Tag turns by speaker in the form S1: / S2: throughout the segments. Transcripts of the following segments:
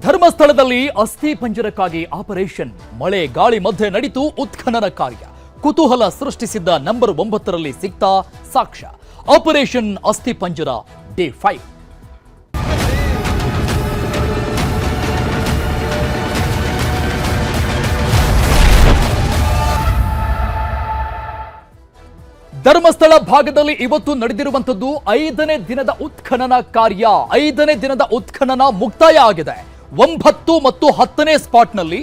S1: ಧರ್ಮಸ್ಥಳದಲ್ಲಿ ಅಸ್ಥಿ ಪಂಜರಕ್ಕಾಗಿ ಆಪರೇಷನ್. ಮಳೆ ಗಾಳಿ ಮಧ್ಯೆ ನಡೀತು ಉತ್ಖನನ ಕಾರ್ಯ. ಕುತೂಹಲ ಸೃಷ್ಟಿಸಿದ್ದ ನಂಬರ್ 9ರಲ್ಲಿ ಸಿಕ್ತಾ ಸಾಕ್ಷ್ಯ. ಆಪರೇಷನ್ ಅಸ್ಥಿ ಪಂಜರ ಡೇ 5. ಧರ್ಮಸ್ಥಳ ಭಾಗದಲ್ಲಿ ಇವತ್ತು ನಡೆದಿರುವಂತದ್ದು 5ನೇ ದಿನದ ಉತ್ಖನನ ಕಾರ್ಯ. 5ನೇ ದಿನದ ಉತ್ಖನನ ಮುಕ್ತಾಯ ಆಗಿದೆ. 9 ಮತ್ತು 10ನೇ ಸ್ಪಾಟ್ನಲ್ಲಿ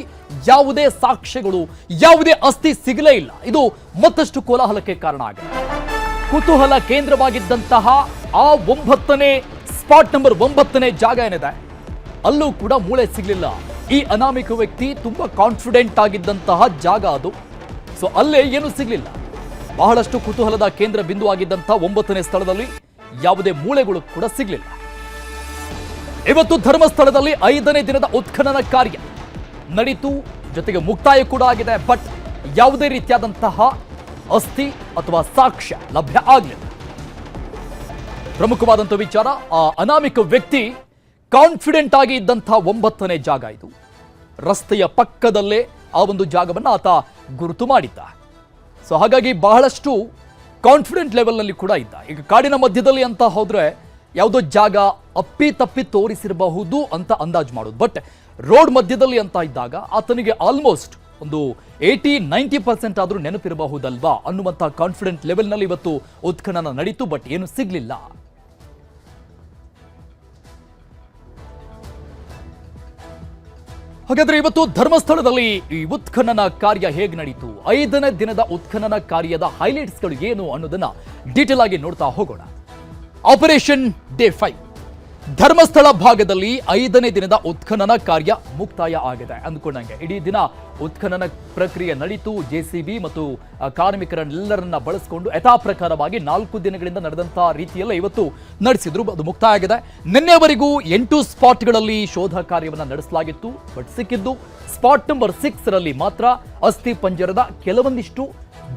S1: ಯಾವುದೇ ಸಾಕ್ಷ್ಯಗಳು, ಯಾವುದೇ ಅಸ್ಥಿ ಸಿಗಲೇ ಇಲ್ಲ. ಇದು ಮತ್ತಷ್ಟು ಕೋಲಾಹಲಕ್ಕೆ ಕಾರಣ ಆಗಿದೆ. ಕುತೂಹಲ ಕೇಂದ್ರವಾಗಿದ್ದಂತಹ ಆ 9ನೇ ಸ್ಪಾಟ್ ನಂಬರ್ 9ನೇ ಜಾಗ ಏನಿದೆ, ಅಲ್ಲೂ ಕೂಡ ಮೂಳೆ ಸಿಗಲಿಲ್ಲ. ಈ ಅನಾಮಿಕ ವ್ಯಕ್ತಿ ತುಂಬಾ ಕಾನ್ಫಿಡೆಂಟ್ ಆಗಿದ್ದಂತಹ ಜಾಗ ಅದು. ಸೊ ಅಲ್ಲೇ ಏನು ಸಿಗಲಿಲ್ಲ. ಬಹಳಷ್ಟು ಕುತೂಹಲದ ಕೇಂದ್ರ ಬಿಂದು ಆಗಿದ್ದಂತಹ 9ನೇ ಸ್ಥಳದಲ್ಲಿ ಯಾವುದೇ ಮೂಳೆಗಳು ಕೂಡ ಸಿಗಲಿಲ್ಲ. ಇವತ್ತು ಧರ್ಮಸ್ಥಳದಲ್ಲಿ 5ನೇ ದಿನದ ಉತ್ಖನನ ಕಾರ್ಯ ನಡೀತು, ಜೊತೆಗೆ ಮುಕ್ತಾಯ ಕೂಡ ಆಗಿದೆ. ಬಟ್ ಯಾವುದೇ ರೀತಿಯಾದಂತಹ ಅಸ್ಥಿ ಅಥವಾ ಸಾಕ್ಷ್ಯ ಲಭ್ಯ ಆಗಲಿಲ್ಲ. ಪ್ರಮುಖವಾದಂತಹ ವಿಚಾರ, ಆ ಅನಾಮಿಕ ವ್ಯಕ್ತಿ ಕಾನ್ಫಿಡೆಂಟ್ ಆಗಿ ಇದ್ದಂತಹ 9ನೇ ಜಾಗ ಇದು. ರಸ್ತೆಯ ಪಕ್ಕದಲ್ಲೇ ಆ ಒಂದು ಜಾಗವನ್ನು ಆತ ಗುರುತು ಮಾಡಿದ್ದ. ಸೊ ಹಾಗಾಗಿ ಬಹಳಷ್ಟು ಕಾನ್ಫಿಡೆಂಟ್ ಲೆವೆಲ್ನಲ್ಲಿ ಕೂಡ ಇದ್ದ. ಈಗ ಕಾಡಿನ ಮಧ್ಯದಲ್ಲಿ ಅಂತ ಹೋದ್ರೆ ಯಾವುದೋ ಜಾಗ ಅಪ್ಪಿ ತಪ್ಪಿ ತೋರಿಸಿರಬಹುದು ಅಂತ ಅಂದಾಜು ಮಾಡೋದು. ಬಟ್ ರೋಡ್ ಮಧ್ಯದಲ್ಲಿ ಅಂತ ಇದ್ದಾಗ ಆತನಿಗೆ ಆಲ್ಮೋಸ್ಟ್ ಒಂದು 80-90% ಆದರೂ ನೆನಪಿರಬಹುದಲ್ವಾ ಅನ್ನುವಂತಹ ಕಾನ್ಫಿಡೆಂಟ್ ಲೆವೆಲ್ನಲ್ಲಿ ಇವತ್ತು ಉತ್ಖನನ ನಡೀತು. ಬಟ್ ಏನು ಸಿಗ್ಲಿಲ್ಲ. ಹಾಗಾದ್ರೆ ಇವತ್ತು ಧರ್ಮಸ್ಥಳದಲ್ಲಿ ಈ ಉತ್ಖನನ ಕಾರ್ಯ ಹೇಗೆ ನಡೀತು, 5ನೇ ದಿನದ ಉತ್ಖನನ ಕಾರ್ಯದ ಹೈಲೈಟ್ಸ್ಗಳು ಏನು ಅನ್ನೋದನ್ನ ಡೀಟೇಲ್ ಆಗಿ ನೋಡ್ತಾ ಹೋಗೋಣ. Operation day 5. ಧರ್ಮಸ್ಥಳ ಭಾಗದಲ್ಲಿ 5ನೇ ದಿನದ ಉತ್ಖನನ ಕಾರ್ಯ ಮುಕ್ತಾಯ ಆಗಿದೆ. ಅಂದ್ಕೊಂಡಂಗೆ ಇಡೀ ದಿನ ಉತ್ಖನನ ಪ್ರಕ್ರಿಯೆ ನಡೀತು. ಜೆಸಿಬಿ ಮತ್ತು ಕಾರ್ಮಿಕರನ್ನೆಲ್ಲರನ್ನ ಬಳಸಿಕೊಂಡು ಯಥಾಪ್ರಕಾರವಾಗಿ 4 ದಿನಗಳಿಂದ ನಡೆದಂತಹ ರೀತಿಯಲ್ಲ ಇವತ್ತು ನಡೆಸಿದ್ರು. ಅದು ಮುಕ್ತಾಯ ಆಗಿದೆ. ನಿನ್ನೆವರೆಗೂ 8 ಸ್ಪಾಟ್ಗಳಲ್ಲಿ ಶೋಧ ಕಾರ್ಯವನ್ನು ನಡೆಸಲಾಗಿತ್ತು. ಬಟ್ ಸಿಕ್ಕಿದ್ದು ಸ್ಪಾಟ್ ನಂಬರ್ 6ರಲ್ಲಿ ಮಾತ್ರ ಅಸ್ಥಿ ಪಂಜರದ ಕೆಲವೊಂದಿಷ್ಟು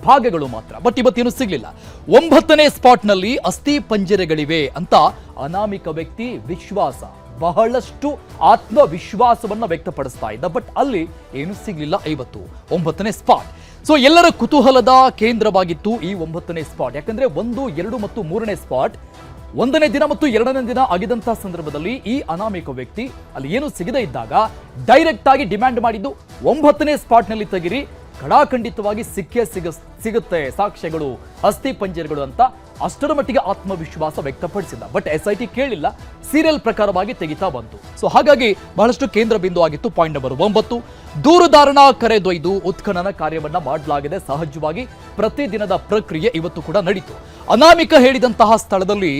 S1: ಭಾಗಗಳು ಮಾತ್ರ. ಬಟ್ ಇವತ್ತೇನು ಸಿಗ್ಲಿಲ್ಲ. 9ನೇ ಸ್ಪಾಟ್ನಲ್ಲಿ ಅಸ್ಥಿ ಪಂಜರಗಳಿವೆ ಅಂತ ಅನಾಮಿಕ ವ್ಯಕ್ತಿ ವಿಶ್ವಾಸ, ಬಹಳಷ್ಟು ಆತ್ಮವಿಶ್ವಾಸವನ್ನ ವ್ಯಕ್ತಪಡಿಸ್ತಾ ಇದ್ದ. ಬಟ್ ಅಲ್ಲಿ ಏನು ಸಿಗ್ಲಿಲ್ಲ. ಇವತ್ತು 9ನೇ ಸ್ಪಾಟ್ ಸೊ ಎಲ್ಲರ ಕುತೂಹಲದ ಕೇಂದ್ರವಾಗಿತ್ತು ಈ 9ನೇ ಸ್ಪಾಟ್. ಯಾಕಂದ್ರೆ 1, 2 ಮತ್ತು 3ನೇ ಸ್ಪಾಟ್ 1ನೇ ದಿನ ಮತ್ತು 2ನೇ ದಿನ ಆಗಿದಂತಹ ಸಂದರ್ಭದಲ್ಲಿ ಈ ಅನಾಮಿಕ ವ್ಯಕ್ತಿ ಅಲ್ಲಿ ಏನು ಸಿಗದೇ ಇದ್ದಾಗ ಡೈರೆಕ್ಟ್ ಆಗಿ ಡಿಮ್ಯಾಂಡ್ ಮಾಡಿದ್ದು 9ನೇ ಸ್ಪಾಟ್ನಲ್ಲಿ ತೆಗಿರಿ, ಖಡಾಖಂಡಿತವಾಗಿ ಸಿಗುತ್ತೆ ಸಾಕ್ಷ್ಯಗಳು, ಅಸ್ಥಿ ಪಂಜರಗಳು ಅಂತ ಅಷ್ಟರ ಮಟ್ಟಿಗೆ ಆತ್ಮವಿಶ್ವಾಸ ವ್ಯಕ್ತಪಡಿಸಿದ. ಬಟ್ SIT ಕೇಳಿಲ್ಲ, ಸೀರಿಯಲ್ ಪ್ರಕಾರವಾಗಿ ತೆಗಿತಾ ಬಂತು. ಸೊ ಹಾಗಾಗಿ ಬಹಳಷ್ಟು ಕೇಂದ್ರ ಬಿಂದು ಆಗಿತ್ತು ಪಾಯಿಂಟ್ ನಂಬರ್ 9. ದೂರುದಾರನ ಕರೆದೊಯ್ದು ಉತ್ಖನನ ಕಾರ್ಯವನ್ನ ಮಾಡಲಾಗಿದೆ. ಸಹಜವಾಗಿ ಪ್ರತಿದಿನದ ಪ್ರಕ್ರಿಯೆ ಇವತ್ತು ಕೂಡ ನಡೀತು. ಅನಾಮಿಕ ಹೇಳಿದಂತಹ ಸ್ಥಳದಲ್ಲಿ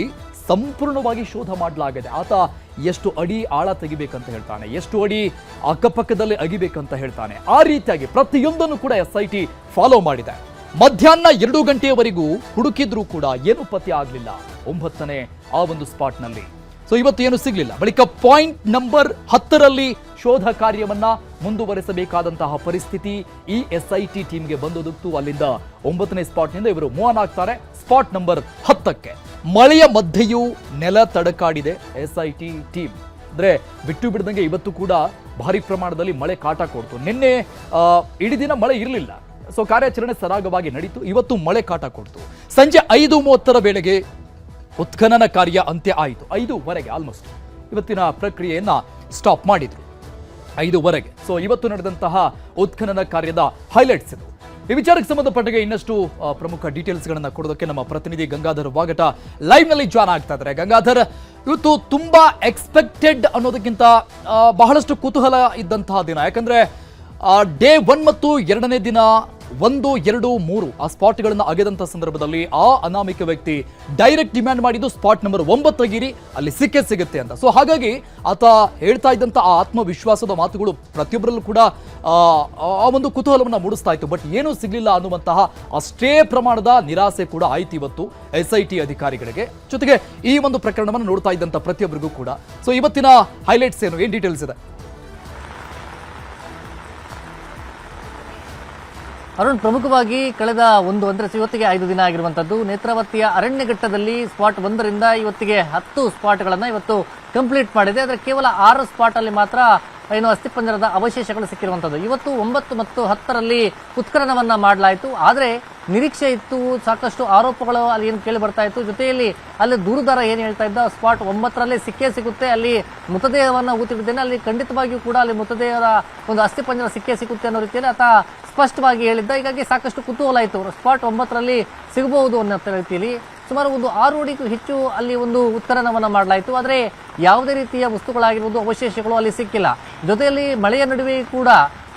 S1: ಸಂಪೂರ್ಣವಾಗಿ ಶೋಧ ಮಾಡಲಾಗಿದೆ. ಆತ ಎಷ್ಟು ಅಡಿ ಆಳ ತೆಗಿಬೇಕಂತ ಹೇಳ್ತಾನೆ, ಎಷ್ಟು ಅಡಿ ಅಕ್ಕಪಕ್ಕದಲ್ಲಿ ಅಗಿಬೇಕಂತ ಹೇಳ್ತಾನೆ. ಆ ರೀತಿಯಾಗಿ ಪ್ರತಿಯೊಂದನ್ನು ಕೂಡ SIT ಫಾಲೋ ಮಾಡಿದೆ. ಮಧ್ಯಾಹ್ನ 2 ಗಂಟೆಯವರೆಗೂ ಹುಡುಕಿದ್ರೂ ಕೂಡ ಏನು ಪತ್ತೆ ಆಗಲಿಲ್ಲ 9ನೇ ಆ ಒಂದು ಸ್ಪಾಟ್ನಲ್ಲಿ. ಸೊ ಇವತ್ತು ಏನು ಸಿಗ್ಲಿಲ್ಲ. ಬಳಿಕ ಪಾಯಿಂಟ್ ನಂಬರ್ 10ರಲ್ಲಿ ಶೋಧ ಕಾರ್ಯವನ್ನ ಮುಂದುವರೆಸಬೇಕಾದಂತಹ ಪರಿಸ್ಥಿತಿ ಈ SIT ಟೀಮ್ಗೆ ಬಂದೊದಗಿತು. ಅಲ್ಲಿಂದ 9ನೇ ಸ್ಪಾಟ್ನಿಂದ ಇವರು ಮೂವ್ ಆನ್ ಆಗ್ತಾರೆ ಸ್ಪಾಟ್ ನಂಬರ್ 10ಕ್ಕೆ. ಮಳೆಯ ಮಧ್ಯೆಯೂ ನೆಲ ತಡಕಾಡಿದೆ SIT ಟೀಮ್. ಅಂದ್ರೆ ಬಿಟ್ಟು ಬಿಡದಂಗೆ ಇವತ್ತು ಕೂಡ ಭಾರಿ ಪ್ರಮಾಣದಲ್ಲಿ ಮಳೆ ಕಾಟ ಕೊಡ್ತು. ನಿನ್ನೆ ಇಡೀ ದಿನ ಮಳೆ ಇರಲಿಲ್ಲ. ಸೊ ಕಾರ್ಯಾಚರಣೆ ಸರಾಗವಾಗಿ ನಡೀತು. ಇವತ್ತು ಮಳೆ ಕಾಟ ಕೊಡ್ತು. ಸಂಜೆ 5:30 ವೇಳೆಗೆ ಉತ್ಖನನ ಕಾರ್ಯ ಅಂತ್ಯ ಆಯಿತು. 5:00ವರೆಗೆ ಆಲ್ಮೋಸ್ಟ್ ಇವತ್ತಿನ ಪ್ರಕ್ರಿಯೆಯನ್ನ ಸ್ಟಾಪ್ ಮಾಡಿದ್ರು 5:00ವರೆಗೆ. ಸೊ ಇವತ್ತು ನಡೆದಂತಹ ಉತ್ಖನನ ಕಾರ್ಯದ ಹೈಲೈಟ್ಸ್ ಇದು. ಈ ವಿಚಾರಕ್ಕೆ ಸಂಬಂಧಪಟ್ಟ ಇನ್ನಷ್ಟು ಪ್ರಮುಖ ಡೀಟೇಲ್ಸ್ ಗಳನ್ನ ಕೊಡೋದಕ್ಕೆ ನಮ್ಮ ಪ್ರತಿನಿಧಿ ಗಂಗಾಧರ್ ವಾಗಟ ಲೈವ್ ನಲ್ಲಿ ಜಾಯ್ನ್ ಆಗ್ತಾ ಇದ್ದಾರೆ. ಗಂಗಾಧರ್, ಇವತ್ತು ತುಂಬಾ ಎಕ್ಸ್ಪೆಕ್ಟೆಡ್ ಅನ್ನೋದಕ್ಕಿಂತ ಬಹಳಷ್ಟು ಕುತೂಹಲ ಇದ್ದಂತಹ ದಿನ. ಯಾಕಂದ್ರೆ ಡೇ 1 ಮತ್ತು 2ನೇ ದಿನ 1, 2, 3 ಆ ಸ್ಪಾಟ್ಗಳನ್ನ ಅಗೆದಂತ ಸಂದರ್ಭದಲ್ಲಿ ಆ ಅನಾಮಿಕ ವ್ಯಕ್ತಿ ಡೈರೆಕ್ಟ್ ಡಿಮ್ಯಾಂಡ್ ಮಾಡಿದ್ದು ಸ್ಪಾಟ್ ನಂಬರ್ 9 ತೆಗೀರಿ, ಅಲ್ಲಿ ಸಿಗುತ್ತೆ ಅಂತ. ಸೊ ಹಾಗಾಗಿ ಆತ ಹೇಳ್ತಾ ಇದ್ದಂತ ಆ ಆತ್ಮವಿಶ್ವಾಸದ ಮಾತುಗಳು ಪ್ರತಿಯೊಬ್ಬರಲ್ಲೂ ಕೂಡ ಆ ಒಂದು ಕುತೂಹಲವನ್ನು ಮೂಡಿಸ್ತಾ ಇತ್ತು. ಬಟ್ ಏನೂ ಸಿಗ್ಲಿಲ್ಲ ಅನ್ನುವಂತಹ ಅಷ್ಟೇ ಪ್ರಮಾಣದ ನಿರಾಸೆ ಕೂಡ ಆಯ್ತು ಇವತ್ತು SIT ಅಧಿಕಾರಿಗಳಿಗೆ, ಜೊತೆಗೆ ಈ ಒಂದು ಪ್ರಕರಣವನ್ನು ನೋಡ್ತಾ ಇದ್ದಂತ ಪ್ರತಿಯೊಬ್ಬರಿಗೂ ಕೂಡ. ಸೊ ಇವತ್ತಿನ ಹೈಲೈಟ್ಸ್ ಏನು ಡೀಟೇಲ್ಸ್ ಇದೆ?
S2: ಅರುಣ್, ಪ್ರಮುಖವಾಗಿ ಕಳೆದ ಇವತ್ತಿಗೆ 5 ದಿನ ಆಗಿರುವಂತದ್ದು. ನೇತ್ರಾವತಿಯ ಅರಣ್ಯಘಟ್ಟದಲ್ಲಿ ಸ್ಪಾಟ್ 1ರಿಂದ ಇವತ್ತಿಗೆ 10 ಸ್ಪಾಟ್ಗಳನ್ನ ಇವತ್ತು ಕಂಪ್ಲೀಟ್ ಮಾಡಿದೆ. ಆದರೆ ಕೇವಲ 6 ಸ್ಪಾಟ್ ಅಲ್ಲಿ ಮಾತ್ರ ಏನು ಅಸ್ಥಿಪಂಜರದ ಅವಶೇಷಗಳು ಸಿಕ್ಕಿರುವಂತದ್ದು. ಇವತ್ತು 9 ಮತ್ತು 10ರಲ್ಲಿ ಉತ್ಖನನವನ್ನ ಮಾಡಲಾಯಿತು. ಆದ್ರೆ ನಿರೀಕ್ಷೆ ಇತ್ತು, ಸಾಕಷ್ಟು ಆರೋಪಗಳು ಅಲ್ಲಿ ಏನು ಕೇಳಿ ಬರ್ತಾ ಇತ್ತು. ಜೊತೆಯಲ್ಲಿ ಅಲ್ಲಿ ದೂರುದಾರ ಏನ್ ಹೇಳ್ತಾ ಇದ್ದ, ಸ್ಪಾಟ್ 9ರಲ್ಲೇ ಸಿಕ್ಕೇ ಸಿಗುತ್ತೆ, ಅಲ್ಲಿ ಮೃತದೇಹವನ್ನ ಊತಿಟ್ಟಿದ್ದೇನೆ, ಅಲ್ಲಿ ಖಂಡಿತವಾಗಿಯೂ ಕೂಡ ಅಲ್ಲಿ ಮೃತದೇಹದ ಒಂದು ಅಸ್ಥಿಪಂಜರ ಸಿಕ್ಕೇ ಸಿಗುತ್ತೆ ಅನ್ನೋ ರೀತಿಯಲ್ಲಿ ಆತ ಸ್ಪಷ್ಟವಾಗಿ ಹೇಳಿದ್ದ. ಹೀಗಾಗಿ ಸಾಕಷ್ಟು ಕುತೂಹಲ ಇತ್ತು, ಸ್ಪಾಟ್ 9ರಲ್ಲಿ ಸಿಗಬಹುದು ಅನ್ನೋ ರೀತಿಯಲ್ಲಿ. ಸುಮಾರು ಒಂದು 6 ಅಡಿಗೂ ಹೆಚ್ಚು ಅಲ್ಲಿ ಒಂದು ಉತ್ಖನನವನ್ನ ಮಾಡಲಾಯಿತು. ಆದರೆ ಯಾವುದೇ ರೀತಿಯ ವಸ್ತುಗಳಾಗಿರ್ಬೋದು, ಅವಶೇಷಗಳು ಅಲ್ಲಿ ಸಿಕ್ಕಿಲ್ಲ. ಜೊತೆಯಲ್ಲಿ ಮಳೆಯ ನಡುವೆ ಕೂಡ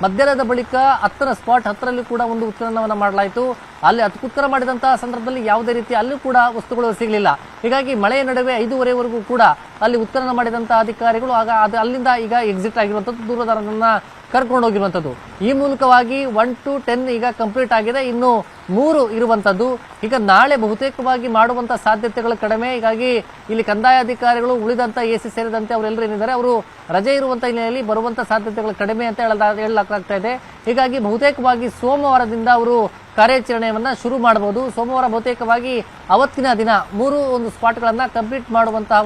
S2: ಮಧ್ಯಾಹ್ನದ ಬಳಿಕ 10ರ ಸ್ಪಾಟ್ 10ರಲ್ಲಿ ಕೂಡ ಒಂದು ಉತ್ಖನನವನ್ನ ಮಾಡಲಾಯಿತು. ಅಲ್ಲಿ ಉತ್ಖನ ಮಾಡಿದಂತಹ ಸಂದರ್ಭದಲ್ಲಿ ಯಾವುದೇ ರೀತಿ ಅಲ್ಲೂ ಕೂಡ ವಸ್ತುಗಳು ಸಿಗಲಿಲ್ಲ. ಹೀಗಾಗಿ ಮಳೆಯ ನಡುವೆ 5:30ವರೆಗೂ ಕೂಡ ಅಲ್ಲಿ ಉತ್ಖನನ ಮಾಡಿದಂತಹ ಅಧಿಕಾರಿಗಳು ಆಗ ಅಲ್ಲಿಂದ ಈಗ ಎಕ್ಸಿಟ್ ಆಗಿರುವಂತದ್ದು, ದೂರದಾರರನ್ನ ಕರ್ಕೊಂಡು ಹೋಗಿರುವಂತದ್ದು. ಈ ಮೂಲಕವಾಗಿ 1 to 10 ಈಗ ಕಂಪ್ಲೀಟ್ ಆಗಿದೆ, ಇನ್ನು 3 ಇರುವಂತದ್ದು. ಈಗ ನಾಳೆ ಬಹುತೇಕವಾಗಿ ಮಾಡುವಂತ ಸಾಧ್ಯತೆಗಳು ಕಡಿಮೆ. ಹೀಗಾಗಿ ಇಲ್ಲಿ ಕಂದಾಯ ಅಧಿಕಾರಿಗಳು ಉಳಿದಂತ ಎಸಿ ಸೇರಿದಂತೆ ಅವರೆಲ್ಲರೂ ಏನಿದ್ದಾರೆ ಅವರು ರಜೆ ಇರುವಂತ ಹಿನ್ನೆಲೆಯಲ್ಲಿ ಬರುವಂತ ಸಾಧ್ಯತೆಗಳು ಕಡಿಮೆ ಅಂತ ಹೇಳಲಾಗ್ತಾ ಇದೆ. ಹೀಗಾಗಿ ಬಹುತೇಕವಾಗಿ ಸೋಮವಾರದಿಂದ ಅವರು ಕಾರ್ಯಾಚರಣೆಯನ್ನ ಶುರು ಮಾಡಬಹುದು. ಸೋಮವಾರ ಬಹುತೇಕವಾಗಿ ಅವತ್ತಿನ ದಿನ 3 ಒಂದು ಸ್ಪಾಟ್ಗಳನ್ನ ಕಂಪ್ಲೀಟ್ ಮಾಡುವಂತಹ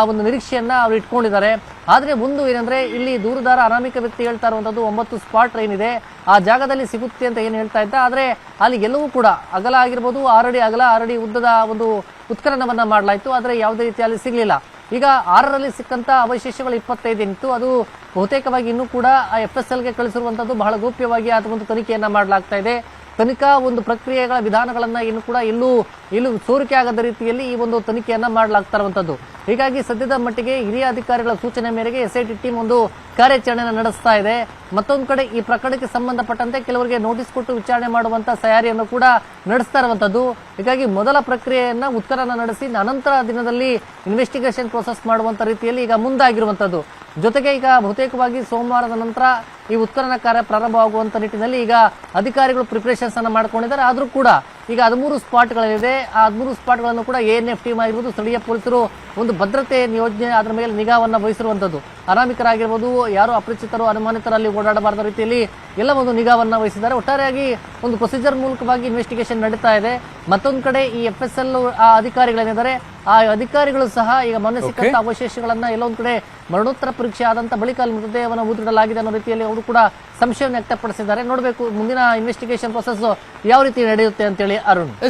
S2: ಒಂದು ನಿರೀಕ್ಷೆಯನ್ನ ಅವರು ಇಟ್ಕೊಂಡಿದ್ದಾರೆ. ಆದ್ರೆ ಒಂದು ಏನಂದ್ರೆ, ಇಲ್ಲಿ ದೂರುದಾರ ಅನಾಮಿಕ ವ್ಯಕ್ತಿ ಹೇಳ್ತಾ ಇರುವಂತದ್ದು 9 ಸ್ಪಾಟ್ ಏನಿದೆ ಆ ಜಾಗದಲ್ಲಿ ಸಿಗುತ್ತೆ ಅಂತ ಏನ್ ಹೇಳ್ತಾ ಇದ್ದ. ಆದ್ರೆ ಅಲ್ಲಿ ಎಲ್ಲವೂ ಕೂಡ ಅಗಲ ಆಗಿರ್ಬೋದು, 6 ಅಡಿ ಅಗಲ 6 ಅಡಿ ಉದ್ದದ ಒಂದು ಉತ್ಖನನವನ್ನ ಮಾಡಲಾಯಿತು. ಆದ್ರೆ ಯಾವುದೇ ರೀತಿಯಲ್ಲಿ ಸಿಗ್ಲಿಲ್ಲ. ಈಗ 6ರಲ್ಲಿ ಸಿಕ್ಕಂತ ಅವಶೇಷಗಳು 25 ಏನಿತ್ತು, ಅದು ಬಹುತೇಕವಾಗಿ ಇನ್ನೂ ಕೂಡ FSLಗೆ ಕಳಿಸಿರುವಂತದ್ದು. ಬಹಳ ಗೌಪ್ಯವಾಗಿ ಅದು ಒಂದು ತನಿಖೆಯನ್ನ ಮಾಡಲಾಗ್ತಾ ಇದೆ. ತನಿಖಾ ಒಂದು ಪ್ರಕ್ರಿಯೆಗಳ ವಿಧಾನಗಳನ್ನ ಇನ್ನು ಕೂಡ ಎಲ್ಲೂ ಸೋರಿಕೆ ಆಗದ ರೀತಿಯಲ್ಲಿ ಈ ಒಂದು ತನಿಖೆಯನ್ನ ಮಾಡಲಾಗ್ತಾ ಇರುವಂತದ್ದು. ಹೀಗಾಗಿ ಸದ್ಯದ ಮಟ್ಟಿಗೆ ಹಿರಿಯ ಅಧಿಕಾರಿಗಳ ಸೂಚನೆ ಮೇರೆಗೆ SIT ಟೀಮ್ ಒಂದು ಕಾರ್ಯಾಚರಣೆಯನ್ನು ನಡೆಸ್ತಾ ಇದೆ. ಮತ್ತೊಂದು ಕಡೆ ಈ ಪ್ರಕರಣಕ್ಕೆ ಸಂಬಂಧಪಟ್ಟಂತೆ ಕೆಲವರಿಗೆ ನೋಟಿಸ್ ಕೊಟ್ಟು ವಿಚಾರಣೆ ಮಾಡುವಂತ ತಯಾರಿಯನ್ನು ಕೂಡ ನಡೆಸ್ತಾ ಇರುವಂತದ್ದು. ಹೀಗಾಗಿ ಮೊದಲ ಪ್ರಕ್ರಿಯೆಯನ್ನ ಉತ್ಖನನ ನಡೆಸಿ ಅನಂತರ ದಿನದಲ್ಲಿ ಇನ್ವೆಸ್ಟಿಗೇಷನ್ ಪ್ರೋಸೆಸ್ ಮಾಡುವಂತ ರೀತಿಯಲ್ಲಿ ಈಗ ಮುಂದಾಗಿರುವಂತದ್ದು. ಜೊತೆಗೆ ಈಗ ಬಹುತೇಕವಾಗಿ ಸೋಮವಾರದ ನಂತರ ಈ ಉತ್ಖನನ ಕಾರ್ಯ ಪ್ರಾರಂಭವಾಗುವಂತ ನಿಟ್ಟಿನಲ್ಲಿ ಈಗ ಅಧಿಕಾರಿಗಳು ಪ್ರಿಪರೇಷನ್ಸ್ ಅನ್ನ ಮಾಡ್ಕೊಂಡಿದ್ದಾರೆ. ಆದ್ರೂ ಕೂಡ ಈಗ 13 ಸ್ಪಾಟ್ಗಳಿದೆ. ಆ 13 ಸ್ಪಾಟ್ಗಳನ್ನು ಕೂಡ ANF ಟೀಮ್ ಆಗಿರ್ಬೋದು, ಸ್ಥಳೀಯ ಪೊಲೀಸರು ಒಂದು ಭದ್ರತೆ ನಿಯೋಜನೆ ಅದರ ಮೇಲೆ ನಿಗಾವನ್ನ ವಹಿಸಿರುವಂತದ್ದು. ಅನಾಮಿಕರಾಗಿರ್ಬೋದು, ಯಾರು ಅಪರಿಚಿತರು ಅನುಮಾನಿತರಲ್ಲಿ ಓಡಾಡಬಾರದ ರೀತಿಯಲ್ಲಿ ಎಲ್ಲ ಒಂದು ನಿಗಾವನ್ನ ವಹಿಸಿದ್ದಾರೆ. ಒಟ್ಟಾರೆಯಾಗಿ ಒಂದು ಪ್ರೊಸೀಜರ್ ಮೂಲಕವಾಗಿ ಇನ್ವೆಸ್ಟಿಗೇಷನ್ ನಡೀತಾ ಇದೆ. ಮತ್ತೊಂದು ಕಡೆ ಈ FSL ಅಧಿಕಾರಿಗಳೇನಿದ್ದಾರೆ ಆ ಅಧಿಕಾರಿಗಳು ಸಹ ಈಗ ಮೊನ್ನೆ ಸಿಕ್ಕಂತ ಅವಶೇಷಗಳನ್ನ ಎಲ್ಲೊಂದು ಕಡೆ ಮರಣೋತ್ತರ ಪರೀಕ್ಷೆ ಆದಂತ ಬಳಿಕ ಅಲ್ಲಿ ಮೃತದೇಹವನ್ನು ಊದಿಡಲಾಗಿದೆ ಅನ್ನೋ ರೀತಿಯಲ್ಲಿ ಅವರು ಕೂಡ ಸಂಶಯವನ್ನು ವ್ಯಕ್ತಪಡಿಸಿದ್ದಾರೆ. ನೋಡಬೇಕು ಮುಂದಿನ ಇನ್ವೆಸ್ಟಿಗೇಷನ್ ಪ್ರೊಸೆಸ್ ಯಾವ ರೀತಿ ನಡೆಯುತ್ತೆ ಅಂತೇಳಿ. ಅರುಣ್.